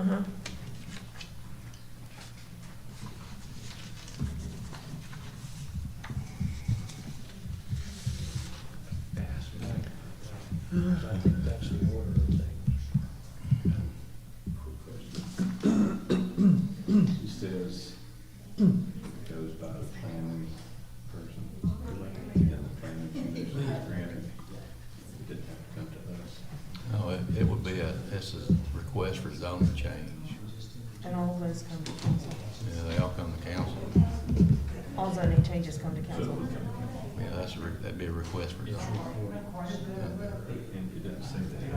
Uh-huh. I think that's the order of things. He says it goes by the planning person. And the planning commission is granted. It didn't have to come to us. No, it would be this is a request for zoning change. And all those come to council. Yeah, they all come to council. All zoning changes come to council. Yeah, that'd be a request for zoning. And it didn't say that.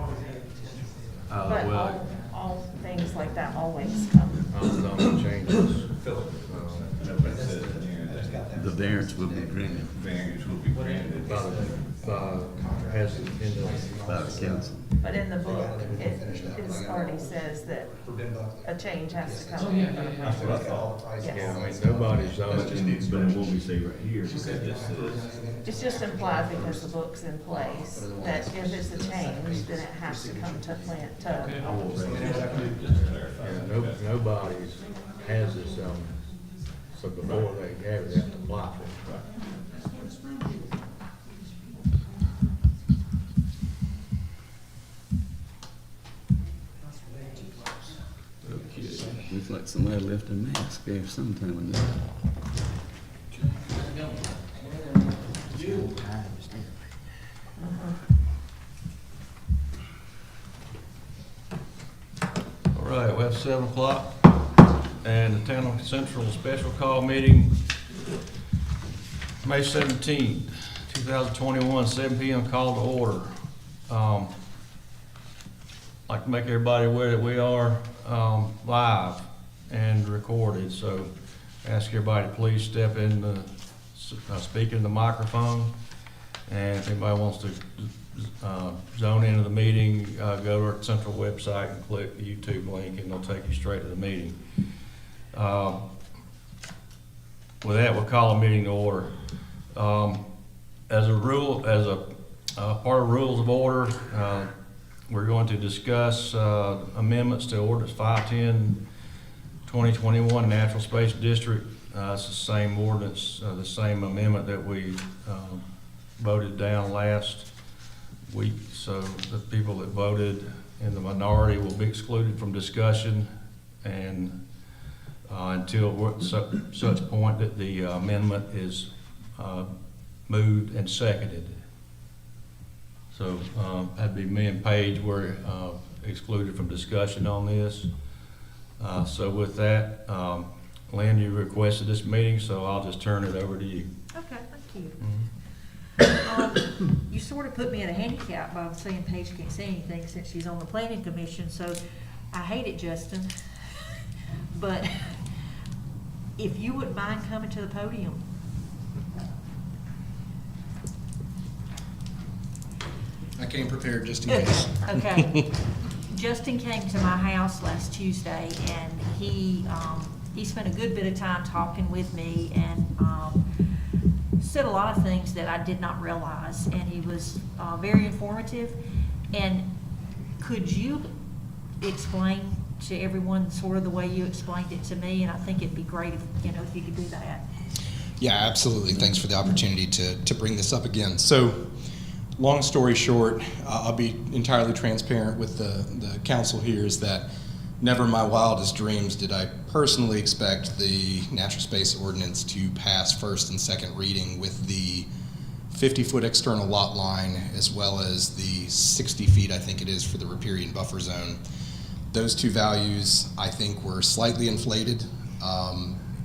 But Well, all things like that always come. all zoning changes. Nobody said that. The variance will be granted Variance will be granted. Has in the. by the council. But in the book, it already says that a change has to come in front of council. Yeah, I Yes. mean, nobody's But zoning. what we say right here, it just says, It's just implied because the book's in place, that if it's a change, then it has to come to plant, to. just to clarify. Yeah, nobody's has this zoning. So before they have it, they have to apply for it. Looks like somebody left a mask there sometime in there. All right, we have 7 o'clock and the Town Central Special Call Meeting, May 17th, 2021, 7 p.m. call to order. Like to make everybody aware that we are live and recorded, so ask everybody to please step in the, speak in the microphone. And if anybody wants to zone into the meeting, go to our central website and click the YouTube link and they'll take you straight to the meeting. With that, we'll call a meeting to order. As a rule, as a part of rules of order, we're going to discuss amendments to Ordinance 510, 2021 Natural Space District. It's the same ordinance, the same amendment that we voted down last week. So the people that voted in the minority will be excluded from discussion and until such point that the amendment is moved and seconded. So that'd be me and Paige were excluded from discussion on this. So with that, Lynn, you requested this meeting, so I'll just turn it over to you. Okay, thank you. Mm-hmm. You sort of put me at a handicap by saying Paige can't say anything since she's on the planning commission, so I hate it, Justin. But if you wouldn't mind coming to the podium. I came prepared just in case. Okay. Justin came to my house last Tuesday, and he spent a good bit of time talking with me and said a lot of things that I did not realize, and he was very informative. And could you explain to everyone sort of the way you explained it to me? And I think it'd be great if you could do that. Yeah, absolutely. Thanks for the opportunity to bring this up again. So, long story short, I'll be entirely transparent with the council here, is that never in my wildest dreams did I personally expect the natural space ordinance to pass first and second reading with the 50-foot external lot line as well as the 60 feet, I think it is, for the riparian buffer zone. Those two values, I think, were slightly inflated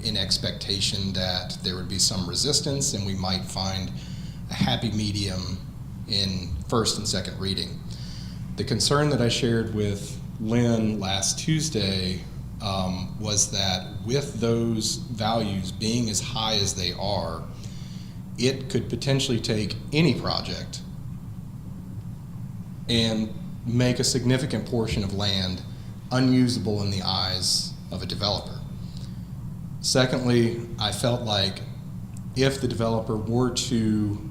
in expectation that there would be some resistance and we might find a happy medium in first and second reading. The concern that I shared with Lynn last Tuesday was that with those values being as high as they are, it could potentially take any project and make a significant portion of land unusable in the eyes of a developer. Secondly, I felt like if the developer were to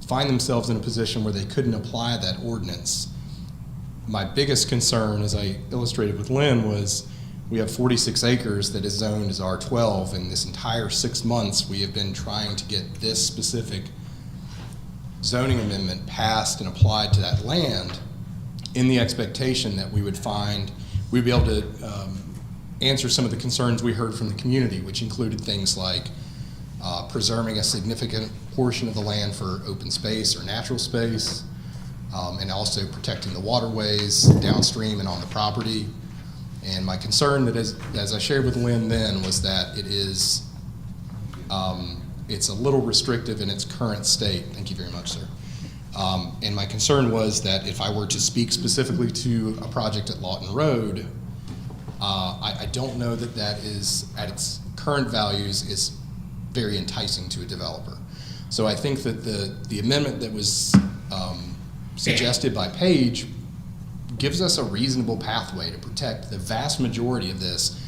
find themselves in a position where they couldn't apply that ordinance, my biggest concern, as I illustrated with Lynn, was we have 46 acres that is zoned as R12, and this entire 6 months we have been trying to get this specific zoning amendment passed and applied to that land in the expectation that we would we'd be able to answer some of the concerns we heard from the community, which included things like preserving a significant portion of the land for open space or natural space, and also protecting the waterways downstream and on the property. And my concern that as I shared with Lynn then was that it is, it's a little restrictive in its current state. Thank you very much, sir. And my concern was that if I were to speak specifically to a project at Lawton Road, I don't know that that is, at its current values, is very enticing to a developer. So I think that the amendment that was suggested by Paige gives us a reasonable pathway to protect the vast majority of this,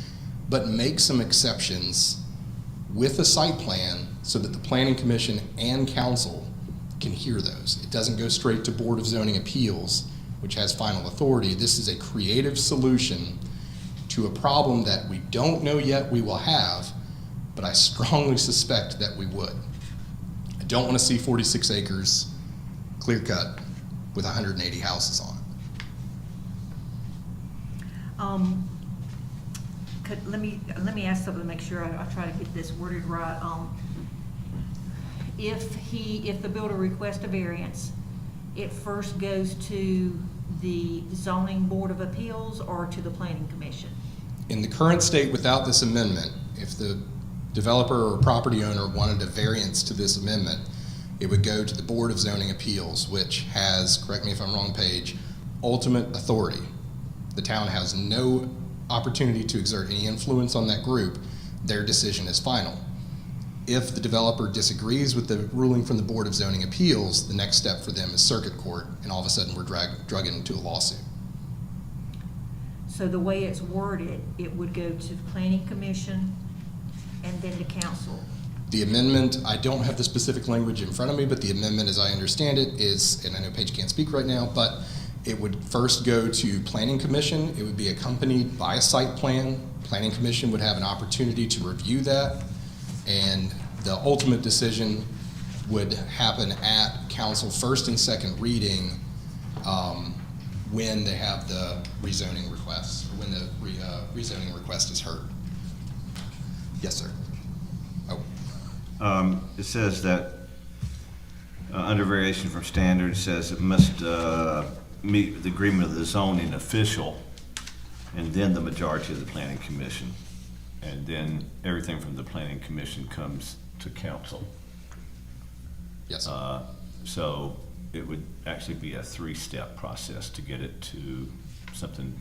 but make some exceptions with a site plan so that the Planning Commission and Council can hear those. It doesn't go straight to Board of Zoning Appeals, which has final authority. This is a creative solution to a problem that we don't know yet we will have, but I strongly suspect that we would. I don't want to see 46 acres clear cut with 180 houses on it. Let me ask something to make sure I try to get this worded right. If the builder requests a variance, it first goes to the zoning board of appeals or to the planning commission? In the current state without this amendment, if the developer or property owner wanted a variance to this amendment, it would go to the Board of Zoning Appeals, which has, correct me if I'm wrong, Paige, ultimate authority. The town has no opportunity to exert any influence on that group. Their decision is final. If the developer disagrees with the ruling from the Board of Zoning Appeals, the next step for them is circuit court, and all of a sudden we're drug into a lawsuit. So the way it's worded, it would go to the planning commission and then to council. The amendment, I don't have the specific language in front of me, but the amendment, as I understand it, is, and I know Paige can't speak right now, but it would first go to Planning Commission. It would be accompanied by a site plan. Planning Commission would have an opportunity to review that, and the ultimate decision would happen at council first and second reading when they have the rezoning request, or when the rezoning request is heard. Yes, sir. Oh. It says that under variation from standards, says it must meet the agreement of the zoning official and then the majority of the planning commission. And then everything from the planning commission comes to council. Yes, sir. So it would actually be a 3-step process to get it to something,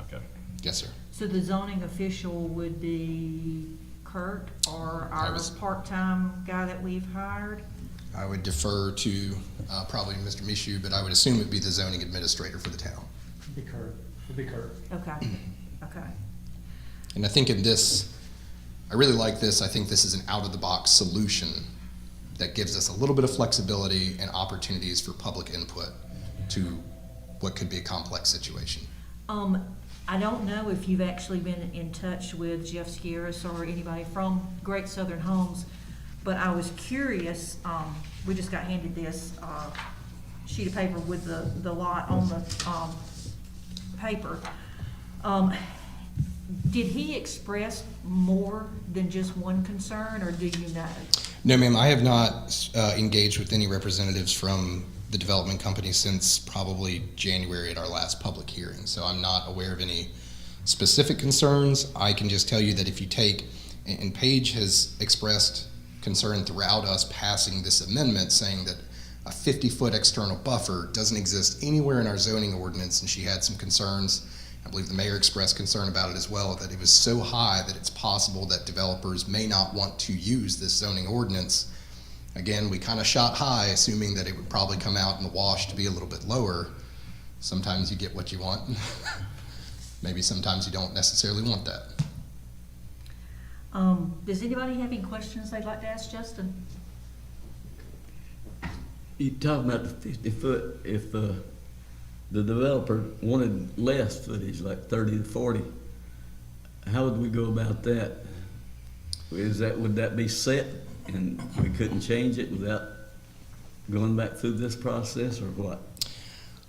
okay. Yes, sir. So the zoning official would be Kurt or our part-time guy that we've hired? I would defer to probably Mr. Mishu, but I would assume it'd be the zoning administrator for the town. It'd be Kurt. Okay, okay. And I think in this, I really like this. I think this is an out-of-the-box solution that gives us a little bit of flexibility and opportunities for public input to what could be a complex situation. I don't know if you've actually been in touch with Jeff Skieris or anybody from Great Southern Homes, but I was curious. We just got handed this sheet of paper with the lot on the paper. Did he express more than just one concern, or do you know? No, ma'am, I have not engaged with any representatives from the development company since probably January at our last public hearing, so I'm not aware of any specific concerns. I can just tell you that if you take, and Paige has expressed concern throughout us passing this amendment, saying that a 50-foot external buffer doesn't exist anywhere in our zoning ordinance, and she had some concerns. I believe the mayor expressed concern about it as well, that it was so high that it's possible that developers may not want to use this zoning ordinance. Again, we kind of shot high, assuming that it would probably come out in the wash to be a little bit lower. Sometimes you get what you want. Maybe sometimes you don't necessarily want that. Does anybody have any questions they'd like to ask Justin? You talking about the 50 foot, if the the developer wanted less footage, like 30 to 40. How would we go about that? Would that be set and we couldn't change it without going back through this process, or what?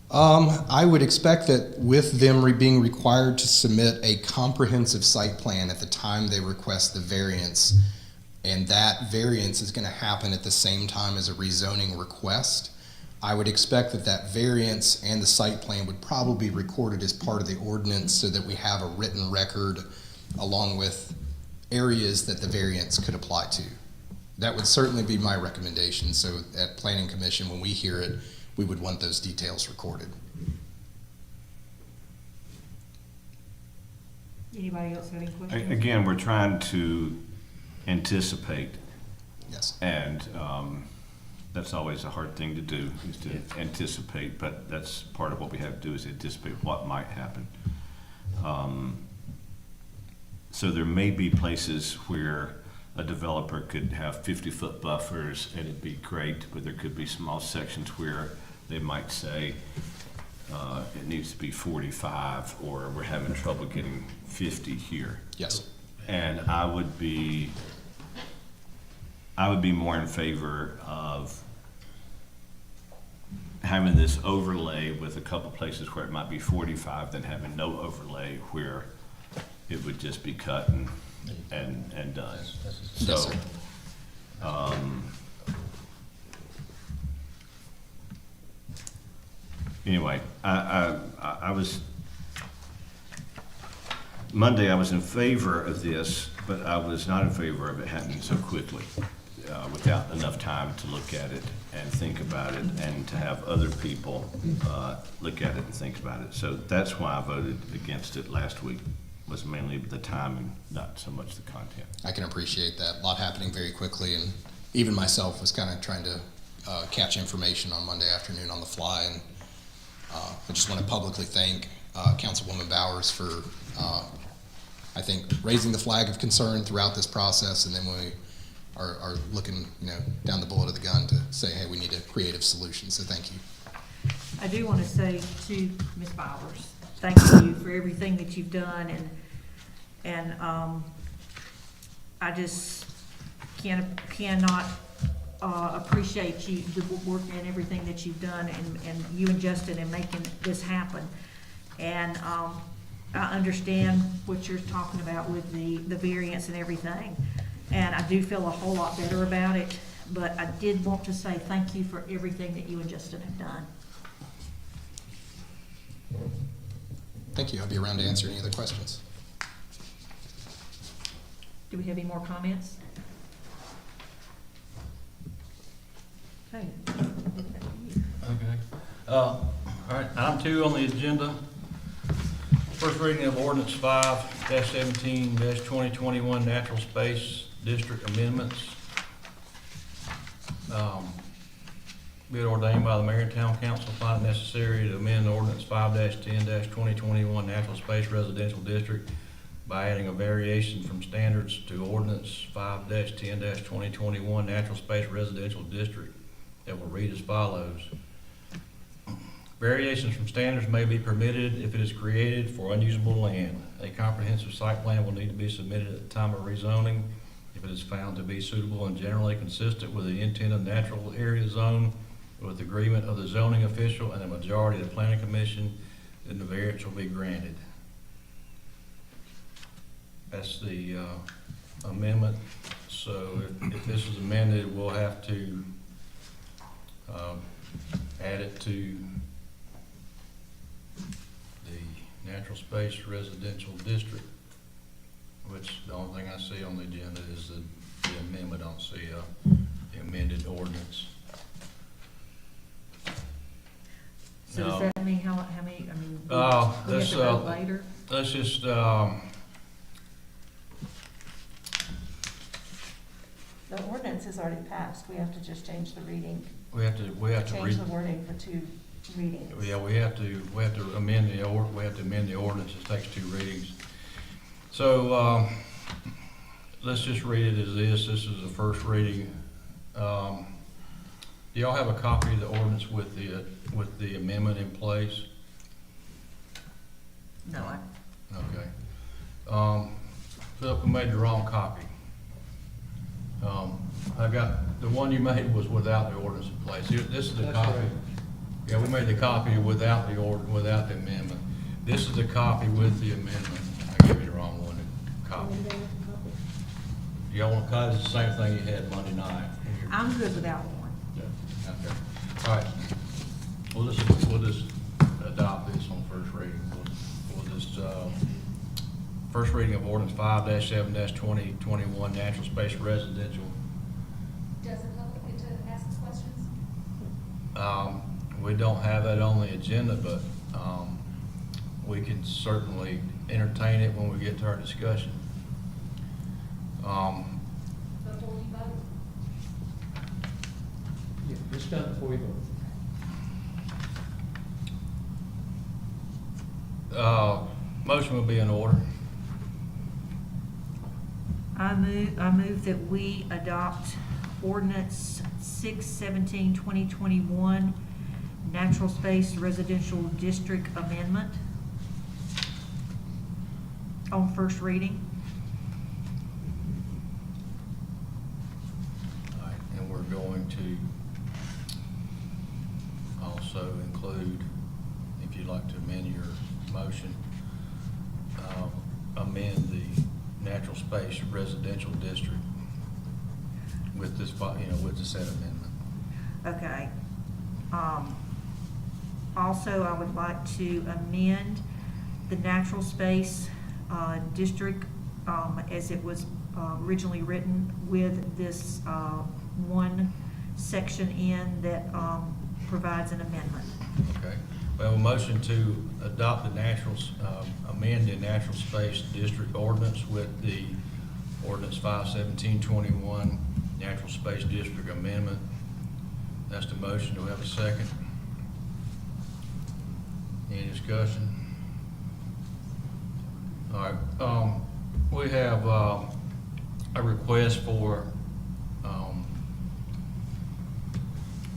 I would expect that with them being required to submit a comprehensive site plan at the time they request the variance, and that variance is going to happen at the same time as a rezoning request, I would expect that that variance and the site plan would probably be recorded as part of the ordinance so that we have a written record along with areas that the variance could apply to. That would certainly be my recommendation. So at Planning Commission, when we hear it, we would want those details recorded. Anybody else have any questions? Again, we're trying to anticipate, Yes. and that's always a hard thing to do, is to anticipate, but that's part of what we have to do, is anticipate what might happen. So there may be places where a developer could have 50-foot buffers and it'd be great, but there could be small sections where they might say it needs to be 45, or we're having trouble getting 50 here. Yes. And I would be more in favor of having this overlay with a couple places where it might be 45 than having no overlay where it would just be cut and done. Yes, So, sir. Anyway, I was, Monday I was in favor of this, but I was not in favor of it happening so quickly, without enough time to look at it and think about it, and to have other people look at it and think about it. So that's why I voted against it last week, was mainly the timing, not so much the content. I can appreciate that. A lot happening very quickly, and even myself was kind of trying to catch information on Monday afternoon on the fly. And I just want to publicly thank Councilwoman Bowers for, I think, raising the flag of concern throughout this process, and then when we are looking, down the bullet of the gun to say, hey, we need a creative solution. So thank you. I do want to say to Ms. Bowers, thank you for everything that you've done, and I just cannot appreciate you, the work and everything that you've done, and you and Justin in making this happen. And I understand what you're talking about with the variance and everything, and I do feel a whole lot better about it, but I did want to say thank you for everything that you and Justin have done. Thank you. I'll be around to answer any other questions. Do we have any more comments? Okay. Okay. All right, item 2 on the agenda. First reading of ordinance 5-17-2021 Natural Space District Amendments. Be it ordained by the Mayor and Town Council, find it necessary to amend ordinance 5-10-2021 Natural Space Residential District by adding a variation from standards to ordinance 5-10-2021 Natural Space Residential District that will read as follows. Variations from standards may be permitted if it is created for unusable land. A comprehensive site plan will need to be submitted at the time of rezoning. If it is found to be suitable and generally consistent with the intent of natural area zone, with agreement of the zoning official and a majority of the planning commission, then the variance will be granted. That's the amendment. So if this is amended, we'll have to add it to the natural space residential district, which the only thing I see on the agenda is the amendment. I don't see the amended ordinance. So does that mean how many, we have let's, to vote later? Let's just, The ordinance is already passed, we have to just change the reading, we have to change read. the wording for 2 readings. Yeah, we have to amend the ordinance. It takes 2 readings. So, let's just read it as this. This is the first reading. Do y'all have a copy of the ordinance with the amendment in place? No, Okay. Philip, we made the wrong copy. I got, the one you made was without the ordinance in place. Here, this is the That's copy. right. Yeah, we made the copy without without the amendment. This is the copy with the amendment. I gave you the wrong one, the copy. Y'all want to cut, it's the same thing you had Monday night. I'm good without one. Okay, all right. We'll just adopt this on first reading. We'll just, first reading of ordinance 5-7-2021, natural space residential. Does the public get to ask questions? We don't have that on the agenda, but, we can certainly entertain it when we get to our discussion. Before you vote? Yeah, it's done before you vote. Motion will be in order. I move that we adopt ordinance 6/17/2021, natural space residential district amendment on first reading. All right, and we're going to also include, if you'd like to amend your motion, amend the natural space residential district with this, with the said amendment. Okay. Also, I would like to amend the natural space district as it was originally written with this one section in that provides an amendment. Okay, we have a motion to adopt the amend the natural space district ordinance with the ordinance 5/17/21, natural space district amendment. That's the motion. Do we have a second? Any discussion? All right, we have, a request for,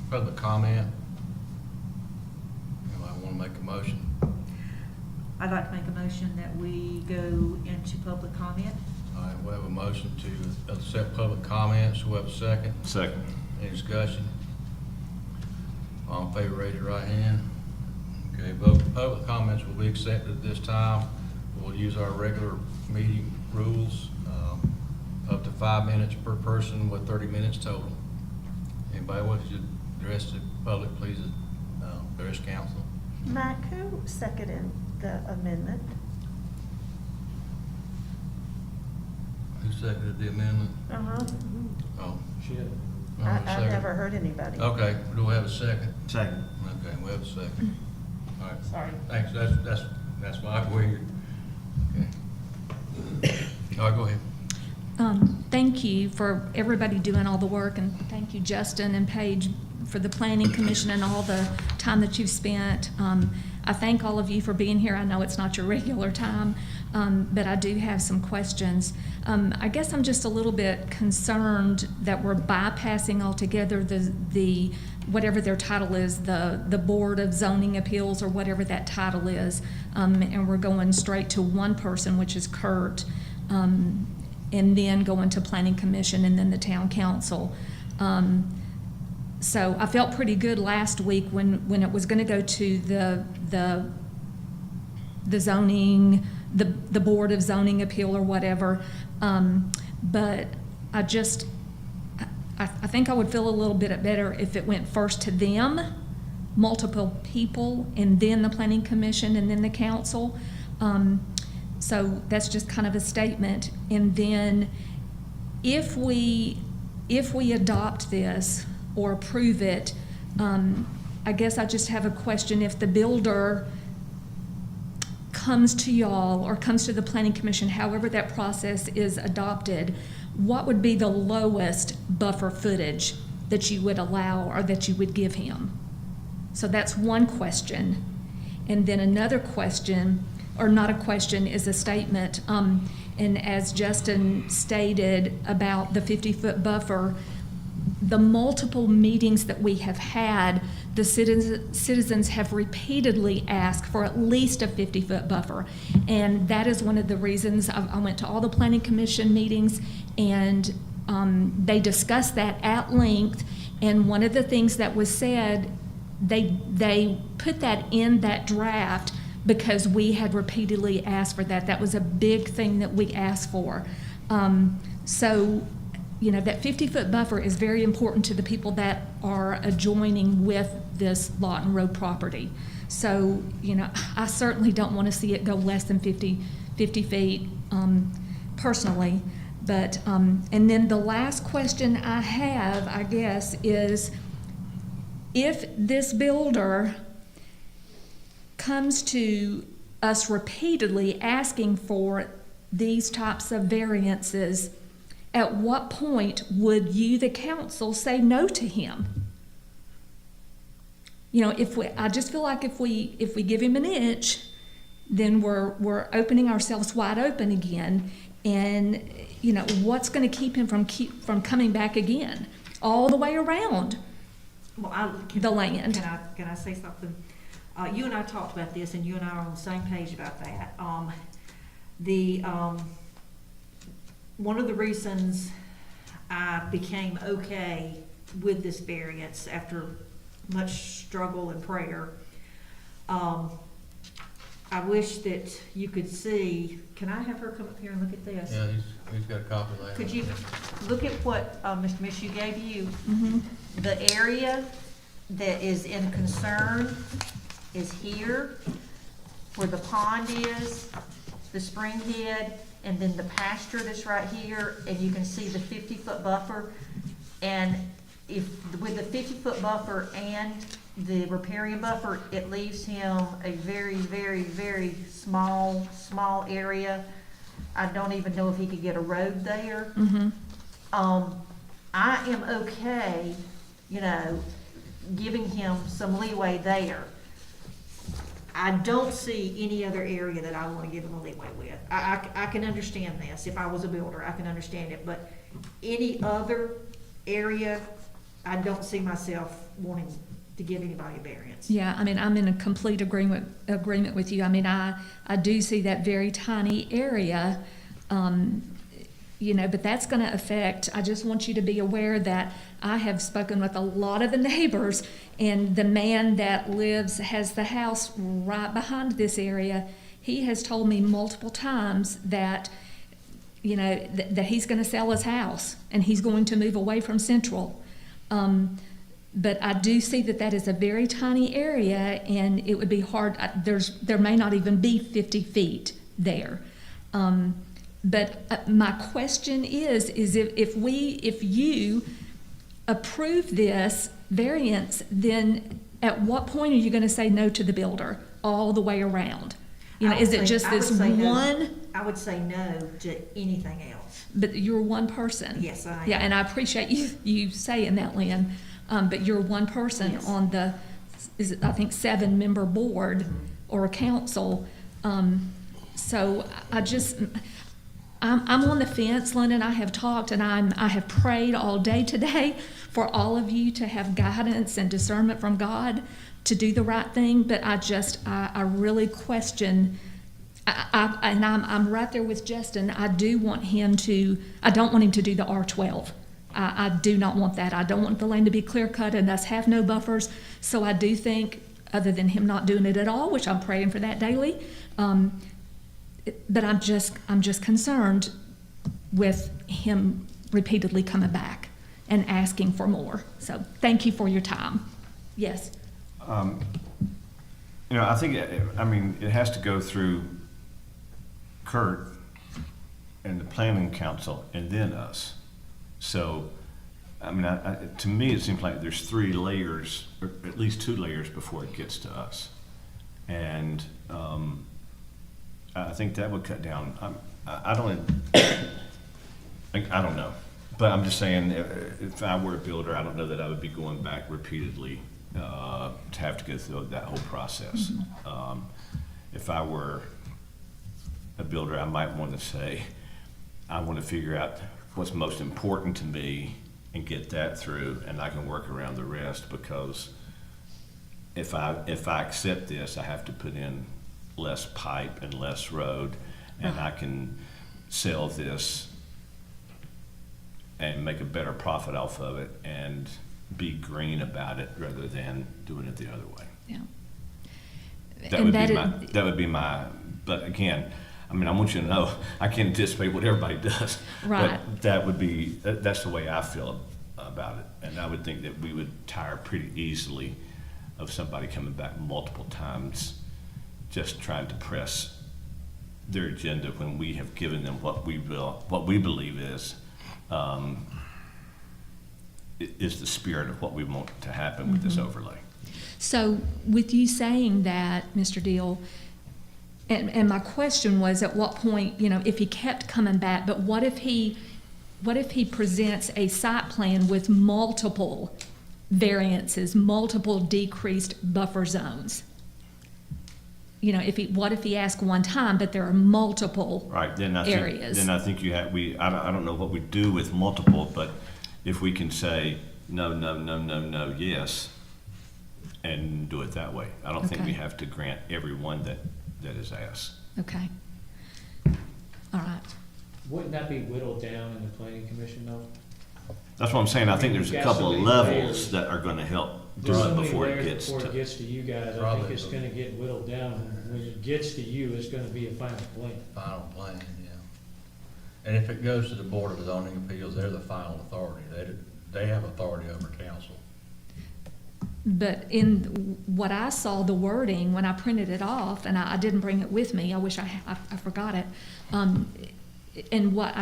public comment. Anybody want to make a motion? I'd like to make a motion that we go into public comment. All right, we have a motion to accept public comments. We have a second. Second. Any discussion? All in favor, raise your right hand. Okay, public comments will be accepted at this time. We'll use our regular meeting rules, up to 5 minutes per person with 30 minutes total. Anybody wants to address the public, please address council. Mike, who seconded the amendment? Who seconded the amendment? Uh-huh. Oh, She had, no one I've seconded. never heard anybody. Okay, do we have a second? Second. Okay, we have a second. All right. Sorry. Thanks, that's why we're here. Okay. All right, go ahead. Thank you for everybody doing all the work, and thank you, Justin and Paige, for the Planning Commission and all the time that you've spent. I thank all of you for being here. I know it's not your regular time, but I do have some questions. I guess I'm just a little bit concerned that we're bypassing altogether the whatever their title is, the Board of Zoning Appeals or whatever that title is, and we're going straight to one person, which is Kurt, and then going to Planning Commission and then the Town Council. So I felt pretty good last week when it was going to go to the zoning, the Board of Zoning Appeal or whatever. But I think I would feel a little bit better if it went first to them, multiple people, and then the Planning Commission and then the council. So that's just kind of a statement. And then if we adopt this or approve it, I guess I just have a question. If the builder comes to y'all or comes to the Planning Commission, however that process is adopted, what would be the lowest buffer footage that you would allow or that you would give him? So that's one question. And then another question, or not a question, is a statement. And as Justin stated about the 50-foot buffer, the multiple meetings that we have had, the citizens have repeatedly asked for at least a 50-foot buffer. And that is one of the reasons I went to all the planning commission meetings, and they discussed that at length. And one of the things that was said, they put that in that draft because we had repeatedly asked for that. That was a big thing that we asked for. So, you know, that 50-foot buffer is very important to the people that are adjoining with this lot and road property. So, you know, I certainly don't want to see it go less than 50 feet personally. But, and then the last question I have, I guess, is if this builder comes to us repeatedly asking for these types of variances, at what point would you, the council, say no to him? You know, I just feel like if we give him an inch, then we're opening ourselves wide open again. And, you know, what's going to keep him from coming back again all the way around the land? Can I say something? You and I talked about this, and you and I are on the same page about that. One of the reasons I became okay with this variance after much struggle and prayer, I wish that you could see. Can I have her come up here and look at this? Yeah, he's got a copy of that. Could you look at what Mr. Mish gave you? Mm-hmm. The area that is in concern is here, where the pond is, the spring head, and then the pasture that's right here, and you can see the 50-foot buffer. And if with the 50-foot buffer and the riparian buffer, it leaves him a very, very, very small area. I don't even know if he could get a road there. Mm-hmm. I am okay, you know, giving him some leeway there. I don't see any other area that I want to give him a leeway with. I can understand this. If I was a builder, I can understand it. But any other area, I don't see myself wanting to give anybody a variance. Yeah, I mean, I'm in a complete agreement with you. I mean, I do see that very tiny area, you know, but that's going to affect, I just want you to be aware that I have spoken with a lot of the neighbors, and the man that has the house right behind this area, he has told me multiple times that, you know, that he's going to sell his house and he's going to move away from Central. But I do see that is a very tiny area, and it would be hard. There may not even be 50 feet there. But my question is if you approve this variance, then at what point are you going to say no to the builder all the way around? You know, is it just this one? I would say no to anything else. But you're one person. Yes, I am. Yeah, and I appreciate you saying that, Lynn. But you're one person on the, I think, 7-member board or a council. So I'm on the fence, Lynn, and I have talked, and I have prayed all day today for all of you to have guidance and discernment from God to do the right thing. But I really question. And I'm right there with Justin. I don't want him to do the R12. I do not want that. I don't want the land to be clear cut and us have no buffers. So I do think, other than him not doing it at all, which I'm praying for that daily, but I'm just concerned with him repeatedly coming back and asking for more. So thank you for your time. Yes. You know, I think, it has to go through Kurt and the planning council and then us. So, to me, it seems like there's 3 layers, or at least 2 layers before it gets to us. And I think that would cut down. I don't know. But I'm just saying, if I were a builder, I don't know that I would be going back repeatedly to have to go through that whole process. Mm-hmm. If I were a builder, I might want to say, I want to figure out what's most important to me and get that through, and I can work around the rest, because if I accept this, I have to put in less pipe and less road, and I can sell this and make a better profit off of it and be green about it rather than doing it the other way. Yeah. That would be my, but again, I mean, I want you to know, I can't anticipate what everybody does. Right. But that would be, that's the way I feel about it. And I would think that we would tire pretty easily of somebody coming back multiple times just trying to press their agenda when we have given them what we believe is the spirit of what we want to happen with this overlay. So with you saying that, Mr. Deal, and my question was at what point, you know, if he kept coming back, but what if he presents a site plan with multiple variances, multiple decreased buffer zones? You know, what if he asks one time, but there are multiple Right, then I areas? think, I don't know what we do with multiple, but if we can say no, no, no, no, no, yes, and do it that way. I don't think we Okay. have to grant every one that is asked. Okay. All right. Wouldn't that be whittled down in the planning commission though? That's what I'm saying. I think there's a You've got couple so of many levels layers. that are gonna help do There's so it many before it layers gets before it to. gets to you guys. I think Probably. it's gonna get whittled down. And when it gets to you, it's gonna be a final plan. Final plan, yeah. And if it goes to the Board of Zoning Appeals, they're the final authority. They have authority over council. But in what I saw, the wording, when I printed it off, and I didn't bring it with me, I wish I forgot it. And what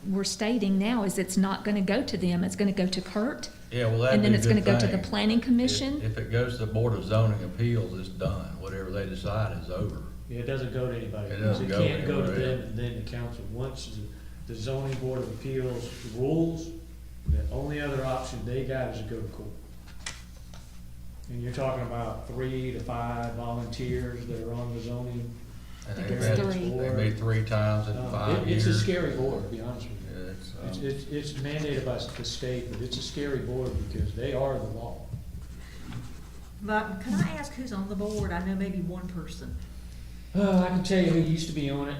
we're stating now is it's not gonna go to them, it's gonna go to Kurt. Yeah, well, that'd And be then a it's gonna good go to the thing. planning commission. If it goes to the Board of Zoning Appeals, it's done. Whatever they decide is over. Yeah, it doesn't go to anybody. It doesn't go can't go to anywhere, them and then the council. Once the zoning board of appeals rules, the only other option they got is to go to court. And you're talking about 3 to 5 volunteers that are on the zoning. And think they've it's had- 3. They meet 3 times in 5 years. It's a scary board, to be honest with you. Yeah, It's mandated by the state, but it's a scary board because they are the law. But can I ask who's on the board? I know maybe one person. I can tell you who used to be on it.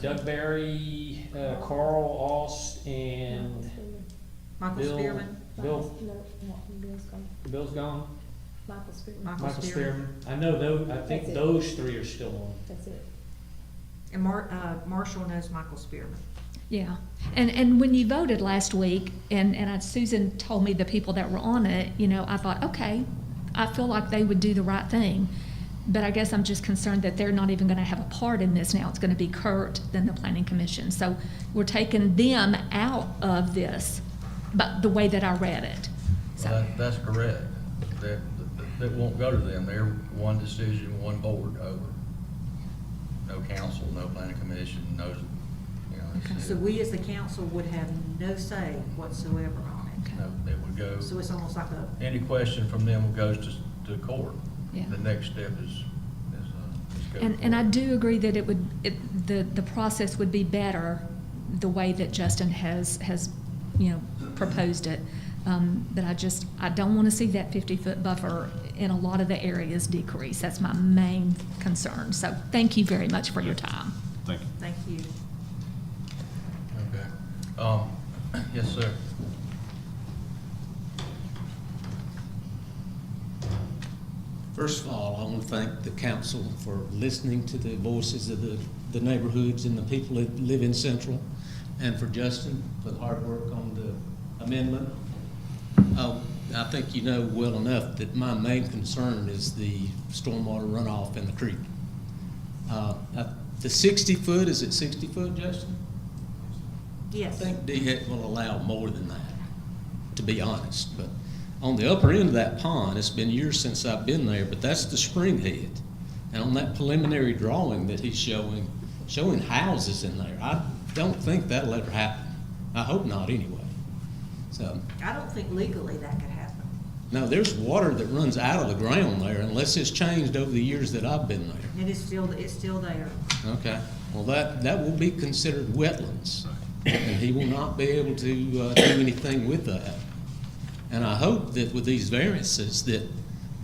Doug Barry, Carl Ost, and Michael Bill. Spearman? Bill, Bill's gone. Bill's gone. Michael Spearman. Michael Spearman. I know those, I think That's it. those 3 are still on. That's it. And Marshall knows Michael Spearman. Yeah, and when you voted last week, and Susan told me the people that were on it, you know, I thought, okay, I feel like they would do the right thing. But I guess I'm just concerned that they're not even gonna have a part in this now. It's gonna be Kurt, then the planning commission. So we're taking them out of this, but the way that I read it. So, Well, that's correct. That won't go to them. They're one decision, one board over. No council, no planning commission, no, you know. Okay. So we as the council would have no say whatsoever on it. okay. No, it would go, So it's almost like a, any question from them goes to court. Yeah. The next step is go to And I court. do agree that the process would be better the way that Justin has, you know, proposed it. But I don't want to see that 50-foot buffer in a lot of the areas decrease. That's my main concern. So thank you very much for your time. Thank you. thank you. Okay. Yes, sir. First of all, I want to thank the council for listening to the voices of the neighborhoods and the people that live in Central, and for Justin for the hard work on the amendment. I think you know well enough that my main concern is the stormwater runoff in the creek. The 60-foot, is it 60 foot, Justin? I Yes. think DHEC will allow more than that, to be honest. But on the upper end of that pond, it's been years since I've been there, but that's the spring head. And on that preliminary drawing that he's showing houses in there, I don't think that'll ever happen. I hope not anyway. So, I don't think legally that could happen. no, there's water that runs out of the ground there unless it's changed over the years that I've been there. It's still there. Okay, well, that will be considered wetlands, and he will not be able to do anything with that. And I hope that with these variances that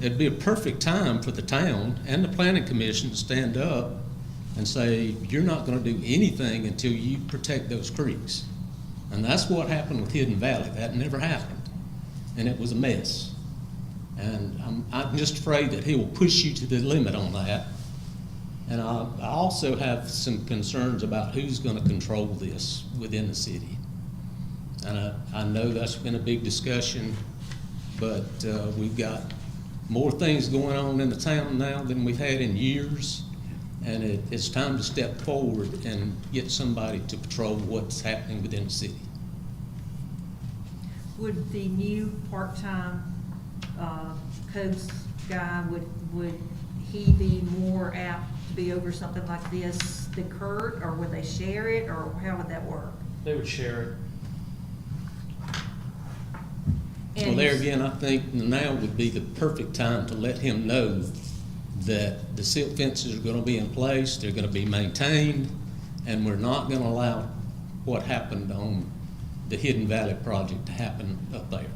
it'd be a perfect time for the town and the planning commission to stand up and say, you're not gonna do anything until you protect those creeks. And that's what happened with Hidden Valley. That never happened. And it was a mess. And I'm just afraid that he will push you to the limit on that. And I also have some concerns about who's gonna control this within the city. And I know that's been a big discussion, but we've got more things going on in the town now than we've had in years. And it's time to step forward and get somebody to patrol what's happening within the city. Would the new part-time codes guy, would he be more apt to be over something like this than Kurt, or would they share it, or how would that work? They would share it. Well, there again, I think now would be the perfect time to let him know that the silt fences are gonna be in place, they're gonna be maintained, and we're not gonna allow what happened on the Hidden Valley project to happen up there.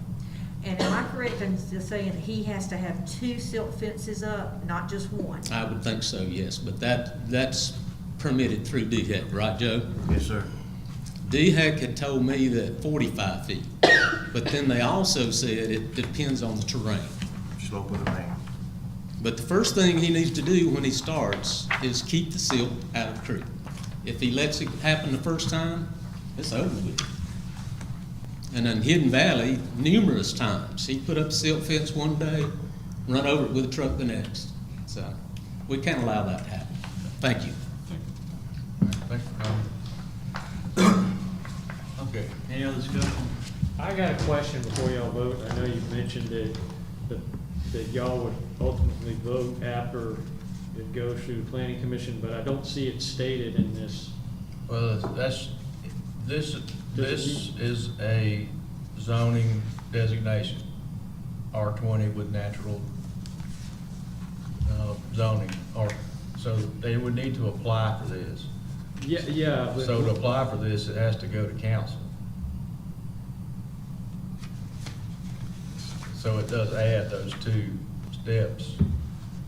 And am I correct in saying that he has to have 2 silt fences up, not just one? I would think so, yes, but that's permitted through DHEC, right, Joe? Yes, sir. DHEC had told me that 45 feet, but then they also said it depends on the terrain. Slope of the bank. But the first thing he needs to do when he starts is keep the silt out of the creek. If he lets it happen the first time, it's over with. And in Hidden Valley, numerous times, he put up a silt fence one day, run over it with a truck the next. So we can't allow that to happen. Thank you. Thanks for coming. Okay, any other discussion? I got a question before y'all vote. I know you mentioned that y'all would ultimately vote after it goes through the planning commission, but I don't see it stated in this. Well, this is a zoning designation, R20 with natural zoning, so they would need to apply for this. Yeah, but. So to apply for this, it has to go to council. So it does add those 2 steps.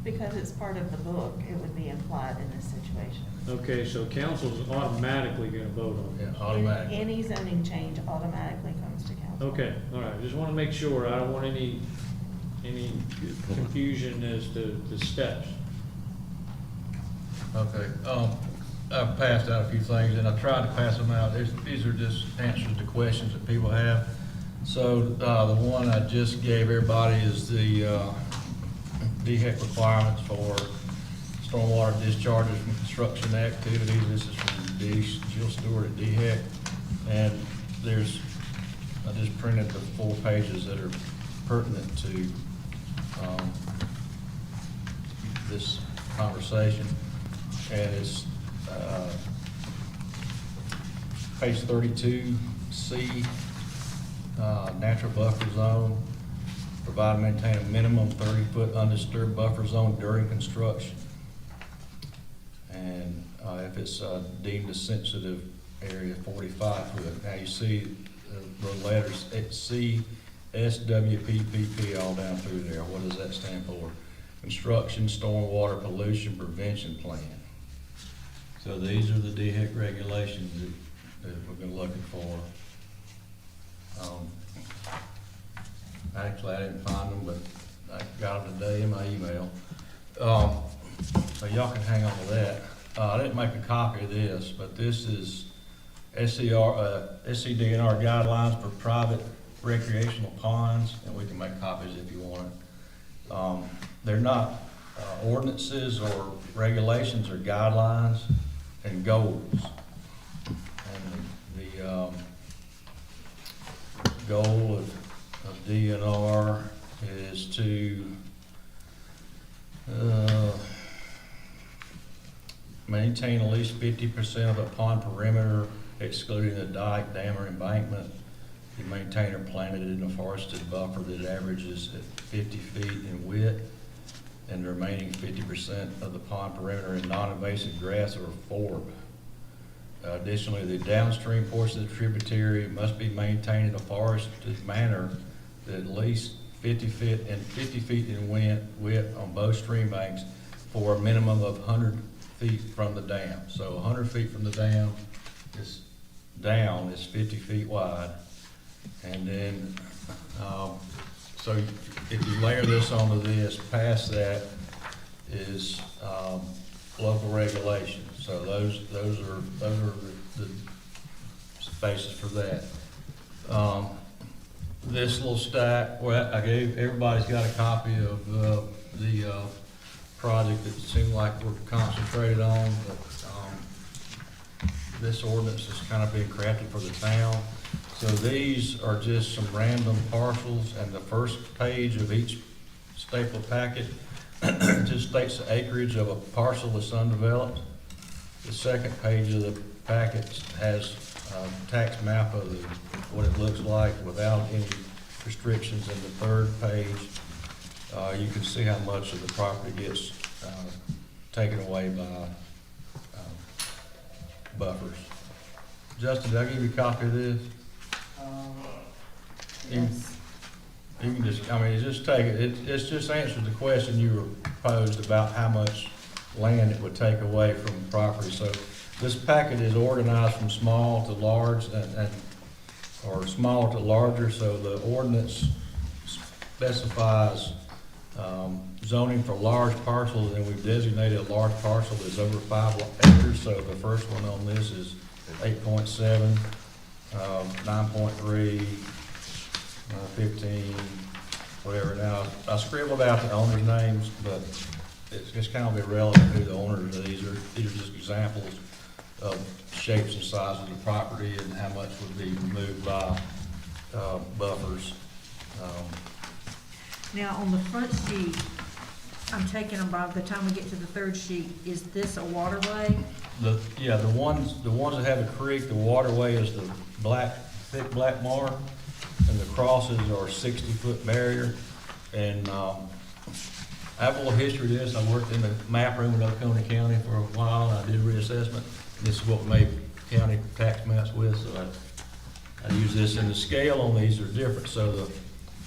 Because it's part of the book, it would be implied in this situation. Okay, so council's automatically gonna vote on it. Yeah, automatically. Any zoning change automatically comes to council. Okay, all right, just wanna make sure, I don't want any confusion as to the steps. Okay, I've passed out a few things, and I tried to pass them out. These are just answers to questions that people have. So, the one I just gave everybody is the, DHEC requirements for stormwater discharges from construction activities. This is from Jill Stewart at DHEC. And I just printed the 4 pages that are pertinent to, this conversation. And it's, page 32C, natural buffer zone. Provide and maintain a minimum 30-foot undisturbed buffer zone during construction. And if it's deemed a sensitive area, 45 foot. Now you see the letters C, S, W, P, P, P all down through there. What does that stand for? Construction Stormwater Pollution Prevention Plan. So these are the DHEC regulations that we've been looking for. Actually, I didn't find them, but I got them today in my email. So y'all can hang on to that. I didn't make a copy of this, but this is SCDNR guidelines for private recreational ponds, and we can make copies if you want it. They're not ordinances or regulations or guidelines and goals. And the goal of DNR is to maintain at least 50% of the pond perimeter, excluding the dike, dam, or embankment. You maintain or planted in a forested buffer that averages at 50 feet in width, and the remaining 50% of the pond perimeter in non-invasive grass or forb. Additionally, the downstream portion of the tributary must be maintained in a forested manner that at least 50 feet in width on both stream banks for a minimum of 100 feet from the dam. So 100 feet from the dam is down, is 50 feet wide. And then, so if you layer this onto this, past that is local regulations. So those are the basis for that. This little stack, well, I gave, everybody's got a copy of the project that seemed like we're concentrated on, but this ordinance is kind of being crafted for the town. So these are just some random parcels, and the first page of each staple packet just states the acreage of a parcel that's undeveloped. The second page of the packet has a tax map of what it looks like without any restrictions. In the third page, you can see how much of the property gets taken away by buffers. Justin, did I give you a copy of this? Yes. You can just, I mean, just take it, it's just answers the question you were posed about how much land it would take away from the property. So this packet is organized from small to large or smaller to larger, so the ordinance specifies zoning for large parcels, and we've designated a large parcel that's over 5 acres. So the first one on this is 8.7, 9.3, 15, whatever. Now, I scribbled out the owners' names, but it's kind of irrelevant who the owners are. These are just examples of shapes and sizes of the property and how much would be removed by buffers. Now, on the front sheet, I'm taking them by the time we get to the third sheet, is this a waterway? The ones that have a creek, the waterway is the thick black mark, and the crosses are 60-foot barrier. And I have a little history of this. I worked in the map room in Oconee County for a while, and I did reassessment. This is what we made county tax maps with, so I use this. And the scale on these are different. So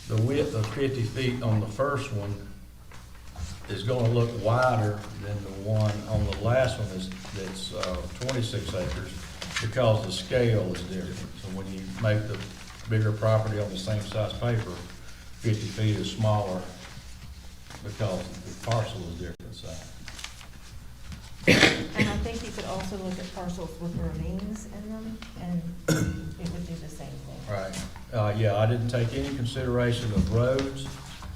the width of 50 feet on the first one is gonna look wider than the one on the last one that's 26 acres, because the scale is different. So when you make the bigger property on the same size paper, 50 feet is smaller because the parcel is different size. And I think you could also look at parcels with ravines in them, and it would do the same thing. Right. Yeah, I didn't take any consideration of roads.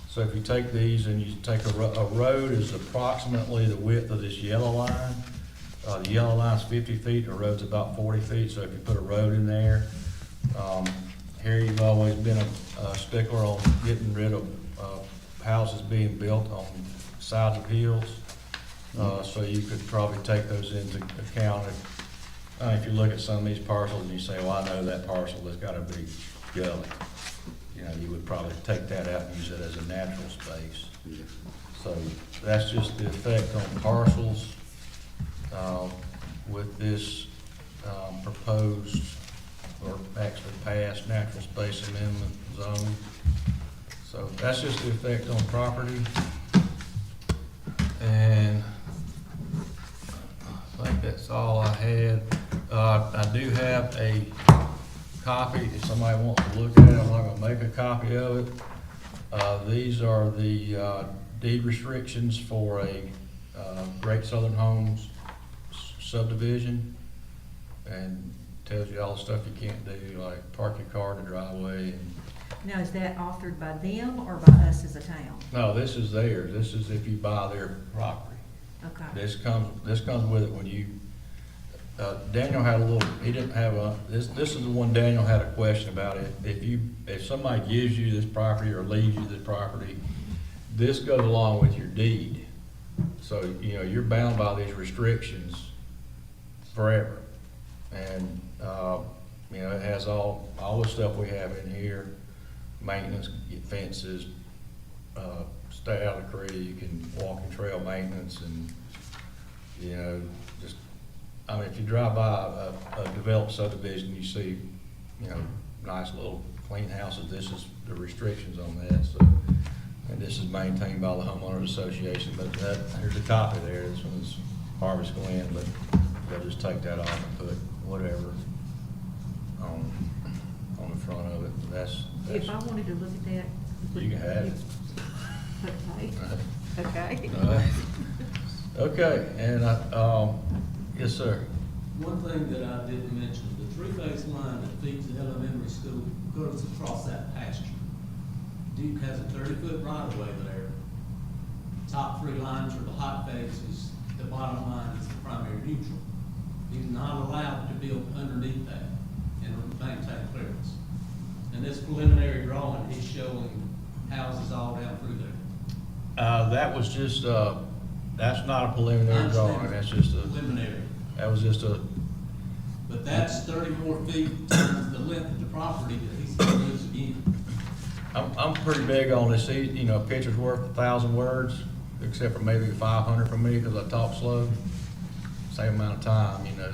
So if you take these and you take a road is approximately the width of this yellow line. The yellow line's 50 feet, the road's about 40 feet. So if you put a road in there, here you've always been a stickler on getting rid of houses being built on sides of hills. So you could probably take those into account. If you look at some of these parcels and you say, well, I know that parcel has got a big gully. You know, you would probably take that out and use it as a natural space. So that's just the effect on parcels with this proposed or actually passed natural space amendment zone. So that's just the effect on property. And I think that's all I had. I do have a copy, if somebody wants to look at it. I'm not gonna make a copy of it. These are the deed restrictions for a Great Southern Homes subdivision, and tells you all the stuff you can't do, like park your car in the driveway. And Now, is that authored by them or by us as a town? no, this is theirs. This is if you buy their property. Okay. This comes with it when you, Daniel had a little, he didn't have this is the one Daniel had a question about. If somebody gives you this property or leaves you this property, this goes along with your deed. So, you know, you're bound by these restrictions forever. And, you know, it has all the stuff we have in here, maintenance, fences, stay out of the creek and walking trail maintenance, and, you know, just, I mean, if you drive by a developed subdivision, you see, you know, nice little clean houses, this is the restrictions on that, so. And this is maintained by the homeowners association, but here's a copy there, this one's Harvest Glen, but they'll just take that off and put whatever on the front of it. That's, If I wanted to look at that. you can have it. Okay, okay. Okay, and yes, sir. One thing that I didn't mention, the three-phase line that feeds the elementary school goes across that pasture. Duke has a 30-foot right-of-way there. Top three lines are the hot phases, the bottom line is the primary neutral. He's not allowed to build underneath that and maintain clearance. And this preliminary drawing, he's showing houses all down through there. That was just, that's not a preliminary drawing, that's just a, Preliminary. that was just a, But that's 30 more feet times the length of the property that he's gonna lose again. I'm pretty big on this, you know, a picture's worth 1,000 words, except for maybe 500 from me, because I talk slow. Same amount of time, you know.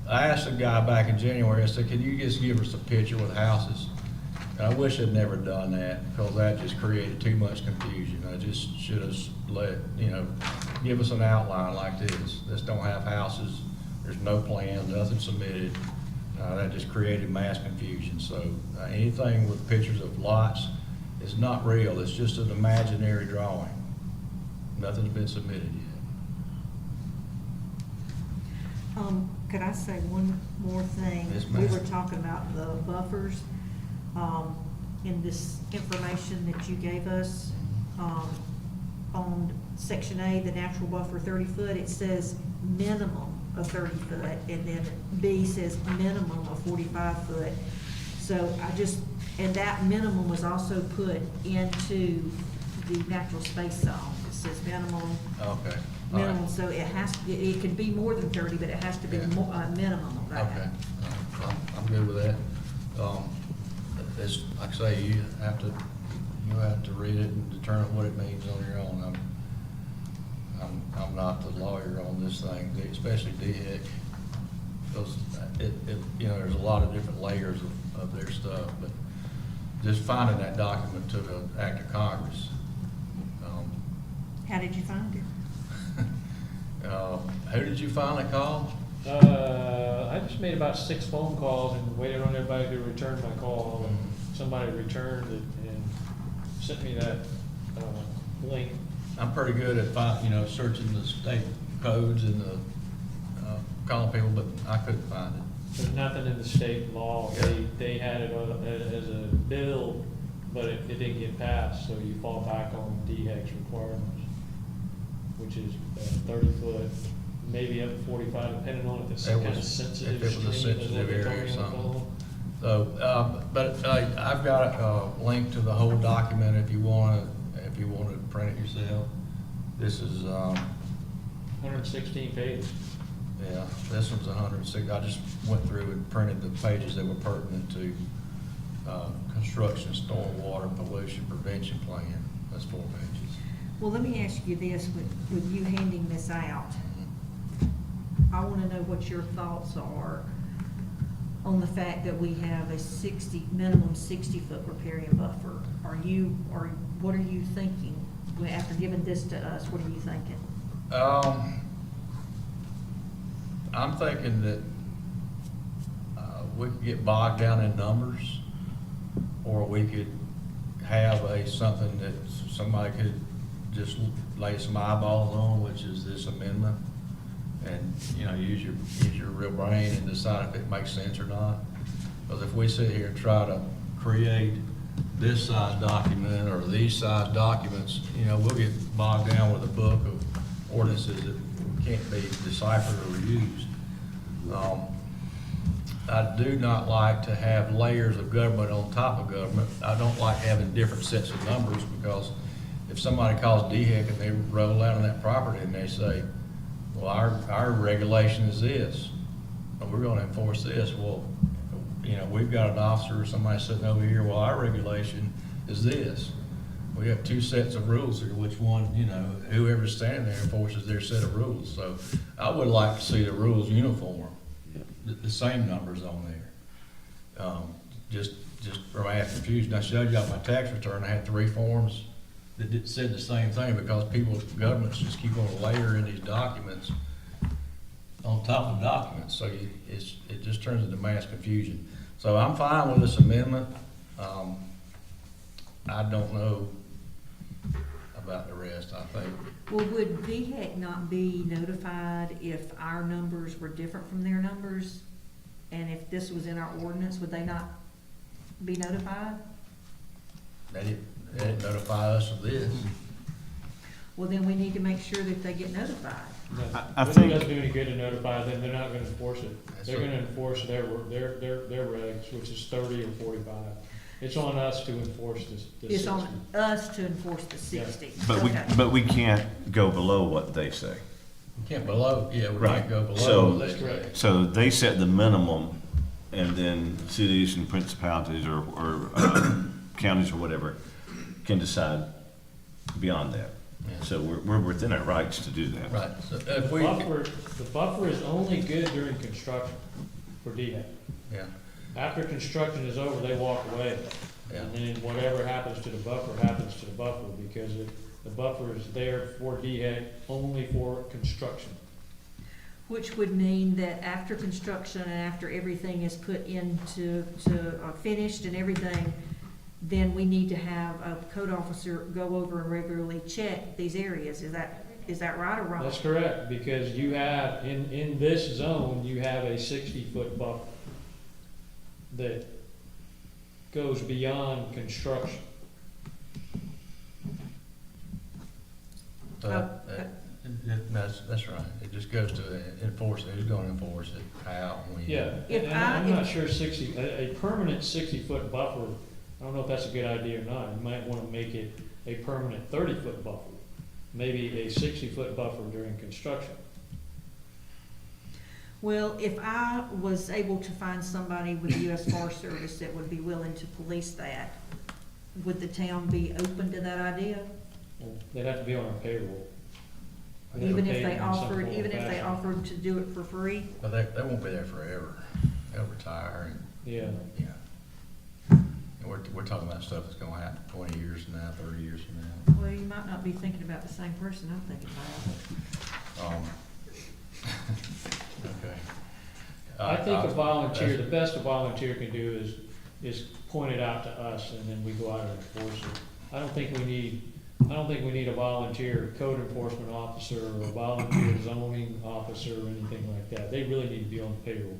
I asked a guy back in January, I said, can you just give us a picture with houses? And I wish I'd never done that, because that just created too much confusion. I just should have let, you know, give us an outline like this. This don't have houses, there's no plans, nothing submitted. That just created mass confusion. So anything with pictures of lots is not real, it's just an imaginary drawing. Nothing's been submitted yet. Could I say one more thing? Yes, ma'am. We were talking about the buffers, in this information that you gave us, on section A, the natural buffer 30 foot, it says minimum of 30 foot, and then B says minimum of 45 foot. So and that minimum was also put into the natural space zone. It says minimum. Okay. All right. Minimum, so it could be more than 30, but it has to be Yeah. a minimum of that. Okay, I'm good with that. It's, like I say, you have to read it and determine what it means on your own. I'm not the lawyer on this thing, especially DHEC, because you know, there's a lot of different layers of their stuff, but just finding that document took an act of Congress. How did you find it? Who did you finally call? I just made about 6 phone calls and waited on everybody to return my call, and somebody returned it and sent me that, link. I'm pretty good at you know, searching the state codes and calling people, but I couldn't find it. There's nothing in the state law. Yeah. They had it as a bill, but it didn't get passed, so you fall back on DHEC's requirements, which is 30 foot, maybe up to 45, depending on if it's some kind of sensitive if it was a stream, is what sensitive they told area or me on the something. phone. So, but I've got a link to the whole document if you want to print it yourself. This is, 116 pages. yeah, this one's 106. I just went through and printed the pages that were pertinent to construction, stormwater, pollution prevention plan. That's 4 pages. Well, let me ask you this, with you handing this out, I want to know what your thoughts are on the fact that we have a minimum 60-foot riparian buffer. What are you thinking? After giving this to us, what are you thinking? I'm thinking that we could get bogged down in numbers, or we could have something that somebody could just lay some eyeballs on, which is this amendment, and, you know, use your real brain and decide if it makes sense or not. Because if we sit here and try to create this size document or these size documents, you know, we'll get bogged down with a book of ordinances that can't be deciphered or used. I do not like to have layers of government on top of government. I don't like having different sets of numbers, because if somebody calls DHEC and they roll out on that property and they say, well, our regulation is this, and we're gonna enforce this, well, you know, we've got an officer or somebody sitting over here, well, our regulation is this. We have 2 sets of rules here, which one, you know, whoever's standing there enforces their set of rules. So I would like to see the rules uniform, the same numbers on there. just for my confusion, I showed y'all my tax return, I had 3 forms that said the same thing, because governments just keep on layering these documents on top of documents, so it just turns into mass confusion. So I'm fine with this amendment. I don't know about the rest, I think. Well, would VHEC not be notified if our numbers were different from their numbers? And if this was in our ordinance, would they not be notified? They didn't notify us of this. Well, then we need to make sure that they get notified. I But think- it doesn't do any good to notify them, they're not gonna enforce it. That's They're right. gonna enforce their regs, which is 30 or 45. It's on us to enforce this. It's on us to enforce the 60. Okay. But we can't go below what they say. We can't we Right. can't go below. So- what they That's say. correct. So they set the minimum, and then cities and principalities or counties or whatever can decide beyond that. Yeah. So we're within our rights to do that. Right, so The if we, buffer is only good during construction for DHEC. yeah, After construction is over, they walk away. Yeah. And then whatever happens to the buffer, happens to the buffer, because the buffer is there for DHEC only for construction. Which would mean that after construction and after everything is put into, finished and everything, then we need to have a code officer go over and regularly check these areas. Is that right or wrong? That's correct, because you have, in this zone, you have a 60-foot buffer that goes beyond construction. that's right, it just goes to enforce it, who's gonna enforce it, how, when. Yeah, If and I- I'm not sure a permanent 60-foot buffer, I don't know if that's a good idea or not. You might wanna make it a permanent 30-foot buffer, maybe a 60-foot buffer during construction. Well, if I was able to find somebody with the U.S. Forest Service that would be willing to police that, would the town be open to that idea? They'd have to be on our payroll. We'd have to Even pay if they them in some offered, form or even if they fashion. offered to do it for free? But they won't be there forever, they'll retire, and, Yeah, yeah. And we're talking about stuff that's gonna happen 20 years from now, 30 years from now. Well, you might not be thinking about the same person I'm thinking about. Okay. I think a volunteer, the best a volunteer can do is point it out to us, and then we go out and enforce it. I don't think we need a volunteer code enforcement officer or a volunteer zoning officer or anything like that. They really need to be on the payroll,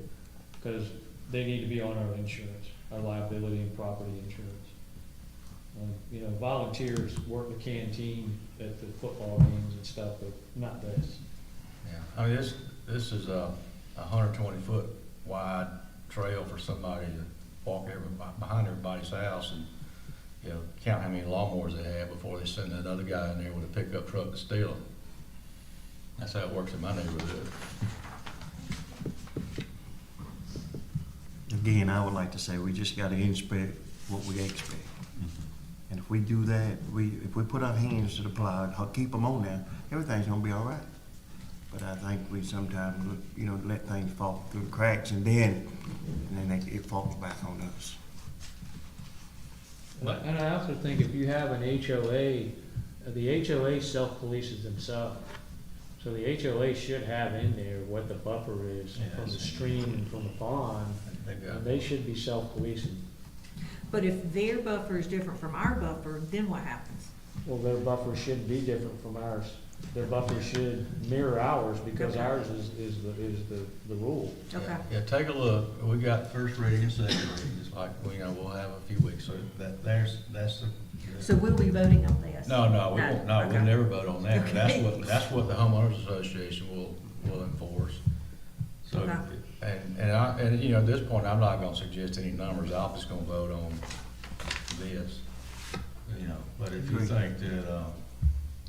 because they need to be on our insurance, our liability and property insurance. You know, volunteers work the canteen at the football games and stuff, but not this. Yeah, I mean, this is a 120-foot wide trail for somebody to walk behind everybody's house and, you know, count how many lawnmowers they have before they send that other guy in there with a pickup truck to steal them. That's how it works in my neighborhood. Again, I would like to say we just gotta inspect what we expect. And if we do that, if we put our hands to the plow, keep them on there, everything's gonna be all right. But I think we sometimes, you know, let things fall through the cracks, and then it falls back on us. And I also think if you have an HOA, the HOA self-polices themselves. So the HOA should have in there what the buffer is from the stream and from the pond, and they should be self-policing. But if their buffer is different from our buffer, then what happens? Well, their buffer should be different from ours. Their buffer should mirror ours, because Okay. ours is the rule. Okay. Yeah, take a look. We got first reading and second reading, just like, we'll have a few weeks, so that's the. So we'll be voting on this? No, we won't, no, Okay. we'll never vote on that. Okay. That's what the homeowners association will enforce. So, Okay. and you know, at this point, I'm not gonna suggest any numbers, I'm just gonna vote on this. You know, but if you think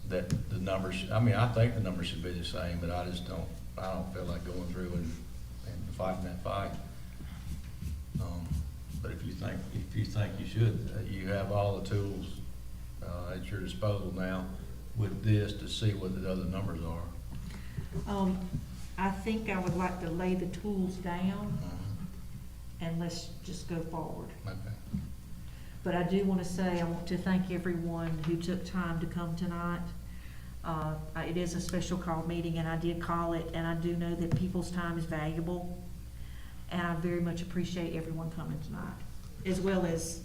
that the numbers, I think the numbers should be the same, but I don't feel like going through and fighting that fight. But if you think you should, you have all the tools at your disposal now with this to see what the other numbers are. I think I would like to lay the tools down and let's just go forward. Okay. But I do want to say, I want to thank everyone who took time to come tonight. It is a special call meeting, and I did call it, and I do know that people's time is valuable. And I very much appreciate everyone coming tonight, as well as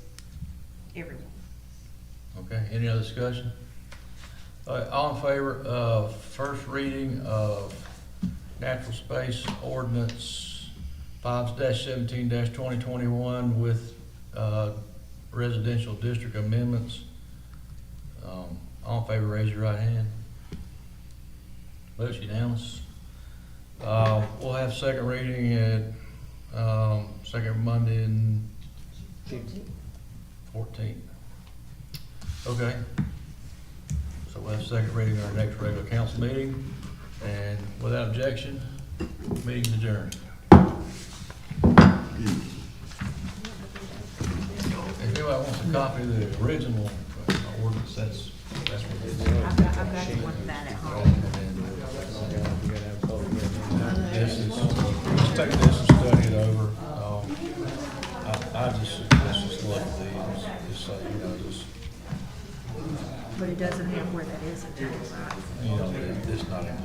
everyone. Okay, any other discussion? All right, all in favor of first reading of Natural Space Ordinance 5-17-2021 with residential district amendments? All in favor, raise your right hand. Vote's unanimous. We'll have second reading at second Monday in 14th. Okay. So we'll have second reading at our next regular council meeting, and without objection, meeting's adjourned. If anybody wants a copy of the original ordinance, that's what it is. I've got one of that at home. This is, just take this and study it over. I just, let's just look at these, just so you know, just, But it doesn't have where that is, right? you know, it's not in.